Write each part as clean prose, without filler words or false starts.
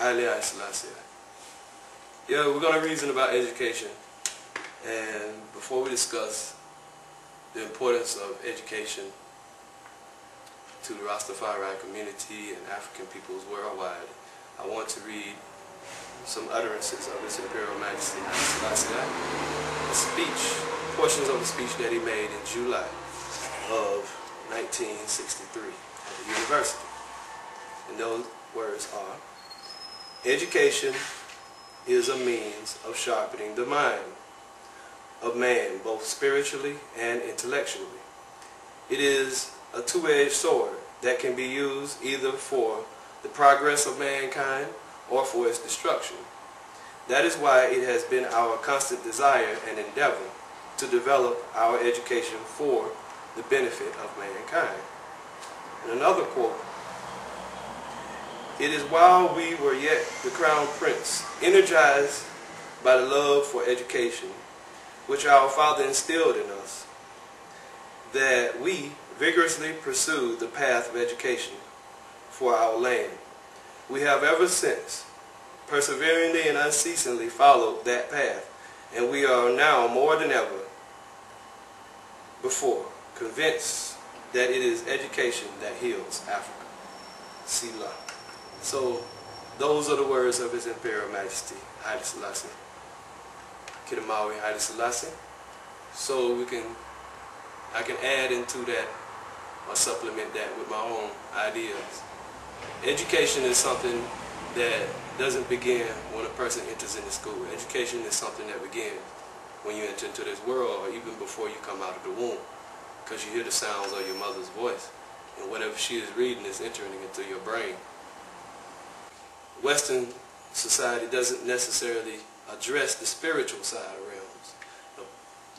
Haile Sellassie. Yeah, we're going to reason about education. And before we discuss the importance of education to the Rastafari community and African peoples worldwide, I want to read some utterances of His Imperial Majesty Haile Sellassie, a speech, portions of the speech that he made in July of 1963 at the university. And those words are, education is a means of sharpening the mind of man, both spiritually and intellectually. It is a two-edged sword that can be used either for the progress of mankind or for its destruction. That is why it has been our constant desire and endeavor to develop our education for the benefit of mankind. And another quote, it is while we were yet the crown prince, energized by the love for education, which our Father instilled in us, that we vigorously pursued the path of education for our land. We have ever since perseveringly and unceasingly followed that path, and we are now more than ever before convinced that it is education that heals Africa. Selah. So, those are the words of His Imperial Majesty Haile Sellassie, Kidamawi Haile Sellassie. So I can add into that or supplement that with my own ideas. Education is something that doesn't begin when a person enters into school. Education is something that begins when you enter into this world, or even before you come out of the womb, because you hear the sounds of your mother's voice, and whatever she is reading is entering into your brain. Western society doesn't necessarily address the spiritual side of realms,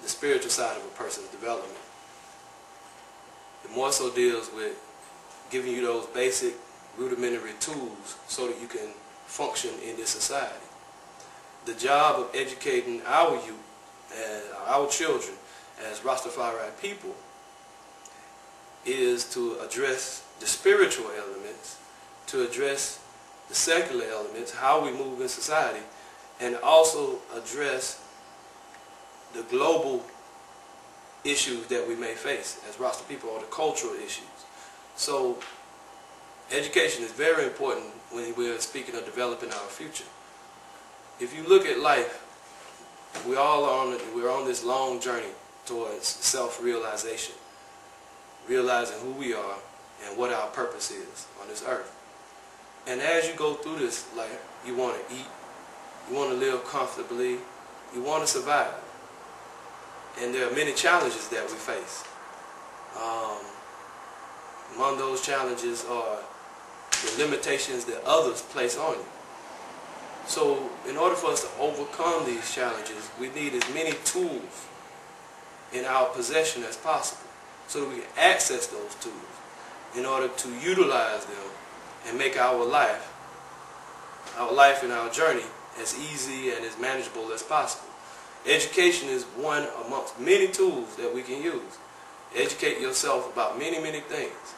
the spiritual side of a person's development. It more so deals with giving you those basic rudimentary tools so that you can function in this society. The job of educating our youth and our children as Rastafari people is to address the spiritual elements, to address the secular elements, how we move in society, and also address the global issues that we may face as Rasta people, or the cultural issues. So education is very important when we're speaking of developing our future. If you look at life, we're on this long journey towards self-realization, realizing who we are and what our purpose is on this earth. And as you go through this life, you want to eat, you want to live comfortably, you want to survive. And there are many challenges that we face. Among those challenges are the limitations that others place on you. So in order for us to overcome these challenges, we need as many tools in our possession as possible so that we can access those tools in order to utilize them and make our life and our journey as easy and as manageable as possible. Education is one amongst many tools that we can use. Educate yourself about many things.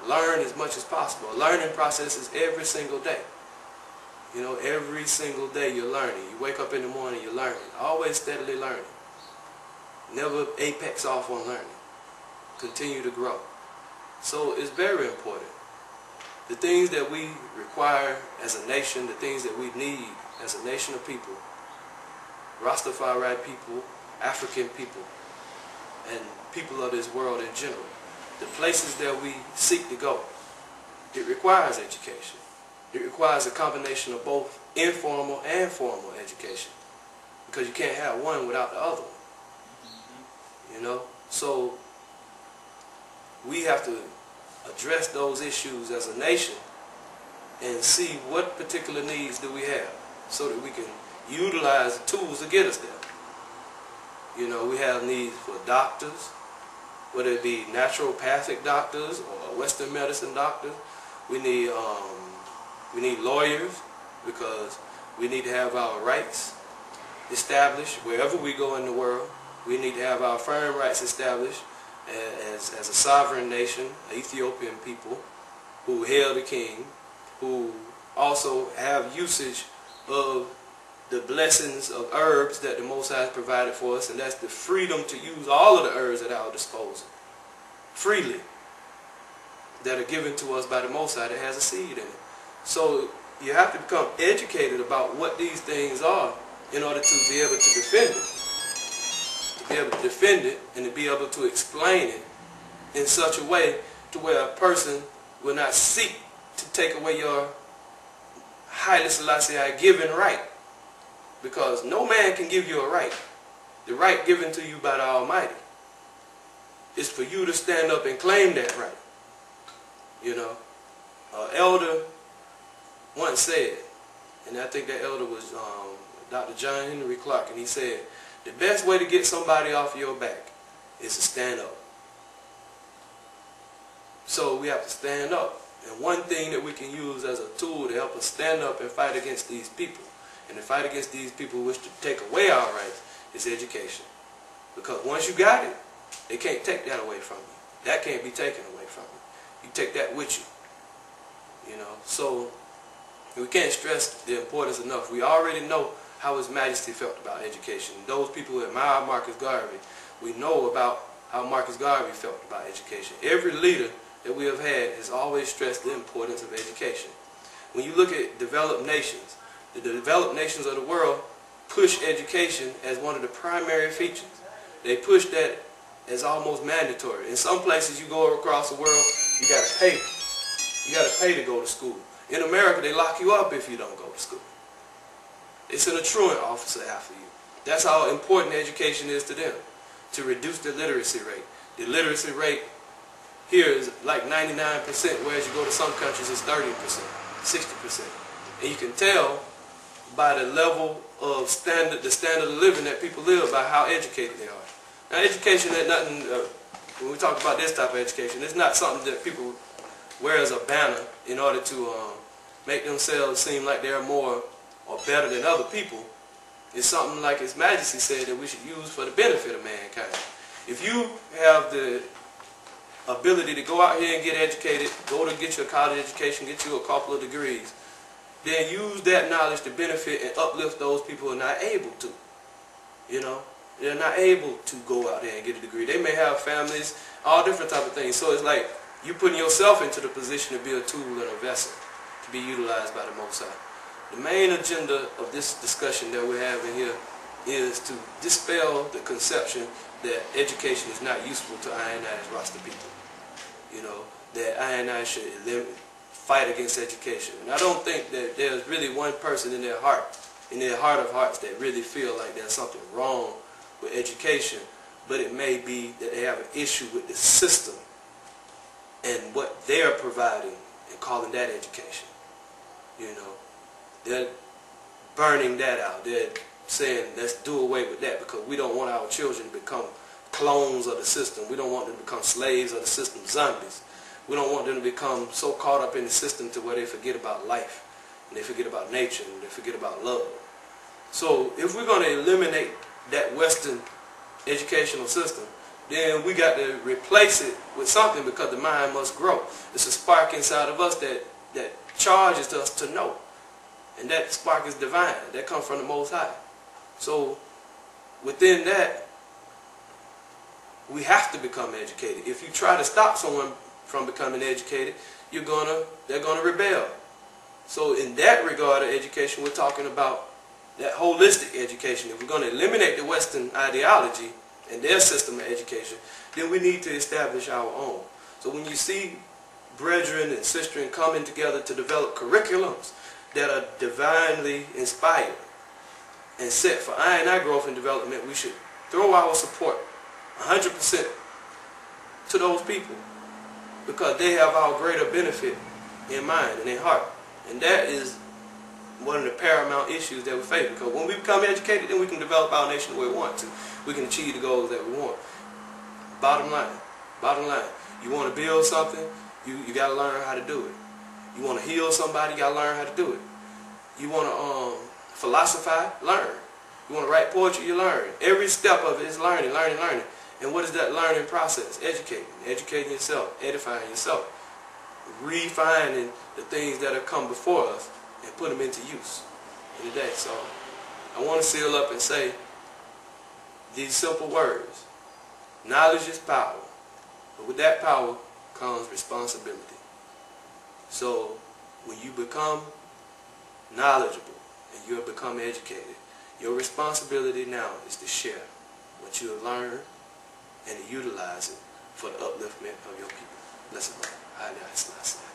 Learn as much as possible. Learning processes every single day. You know, every single day you're learning. You wake up in the morning, you're learning. Always steadily learning. Never apex off on learning. Continue to grow. So it's very important. The things that we require as a nation, the things that we need as a nation of people, Rastafari people, African people, and people of this world in general, the places that we seek to go, it requires education. It requires a combination of both informal and formal education, because you can't have one without the other one. You know? So we have to address those issues as a nation and see what particular needs do we have so that we can utilize the tools to get us there. You know, we have needs for doctors, whether it be naturopathic doctors or Western medicine doctors. We need lawyers, because we need to have our rights established wherever we go in the world. We need to have our firm rights established as a sovereign nation, Ethiopian people who hail the king, who also have usage of the blessings of herbs that the Most High has provided for us, and that's the freedom to use all of the herbs at our disposal freely, that are given to us by the Most High, that has a seed in it. So you have to become educated about what these things are in order to be able to defend it. To be able to defend it and to be able to explain it in such a way to where a person will not seek to take away your Haile Sellassie given right. Because no man can give you a right. The right given to you by the Almighty is for you to stand up and claim that right. You know, an elder once said, and I think that elder was Dr. John Henry Clark, and he said, the best way to get somebody off your back is to stand up. So we have to stand up. And one thing that we can use as a tool to help us stand up and fight against these people, and to fight against these people who wish to take away our rights, is education. Because once you got it, they can't take that away from you. That can't be taken away from you. You take that with you. You know, so we can't stress the importance enough. We already know how His Majesty felt about education. Those people who admire Marcus Garvey, we know about how Marcus Garvey felt about education. Every leader that we have had has always stressed the importance of education. When you look at developed nations, the developed nations of the world push education as one of the primary features. They push that as almost mandatory. In some places you go across the world, you got to pay. You got to pay to go to school. In America, they lock you up if you don't go to school. They send a truant officer after you. That's how important education is to them, to reduce the literacy rate. The literacy rate here is like 99%, whereas you go to some countries it's 30%, 60%. And you can tell by the level of the standard of living that people live by how educated they are. Now education is nothing, when we talk about this type of education, it's not something that people wear as a banner in order to make themselves seem like they're more or better than other people. It's something like His Majesty said that we should use for the benefit of mankind. If you have the ability to go out here and get educated, go to get your college education, get you a couple of degrees, then use that knowledge to benefit and uplift those people who are not able to. You know, they're not able to go out there and get a degree. They may have families, all different type of things. So it's like you putting yourself into the position to be a tool and a vessel to be utilized by the Most High. The main agenda of this discussion that we're having here is to dispel the conception that education is not useful to INI's roster people. You know, that INI should fight against education. And I don't think that there's really one person in their heart of hearts, that really feel like there's something wrong with education, but it may be that they have an issue with the system and what they're providing and calling that education. You know, they're burning that out. They're saying, let's do away with that because we don't want our children to become clones of the system. We don't want them to become slaves of the system, zombies. We don't want them to become so caught up in the system to where they forget about life, and they forget about nature, and they forget about love. So if we're going to eliminate that Western educational system, then we got to replace it with something, because the mind must grow. It's a spark inside of us that charges us to know. And that spark is divine. That comes from the Most High. So within that, we have to become educated. If you try to stop someone from becoming educated, they're gonna rebel. So in that regard of education, we're talking about that holistic education. If we're going to eliminate the Western ideology and their system of education, then we need to establish our own. So when you see brethren and sisters coming together to develop curriculums that are divinely inspired and set for INI growth and development, we should throw our support 100% to those people, because they have our greater benefit in mind and in heart. And that is one of the paramount issues that we face, because when we become educated, then we can develop our nation the way we want to. We can achieve the goals that we want. Bottom line, you want to build something, you got to learn how to do it. You want to heal somebody, you got to learn how to do it. You want to philosophize, learn. You want to write poetry, you learn. Every step of it is learning. And what is that learning process? Educating yourself, edifying yourself, refining the things that have come before us, and put them into use in the day. So I want to seal up and say these simple words. Knowledge is power, but with that power comes responsibility. So when you become knowledgeable and you have become educated, your responsibility now is to share what you have learned and to utilize it for the upliftment of your people. Blessed Haile, Sellassie.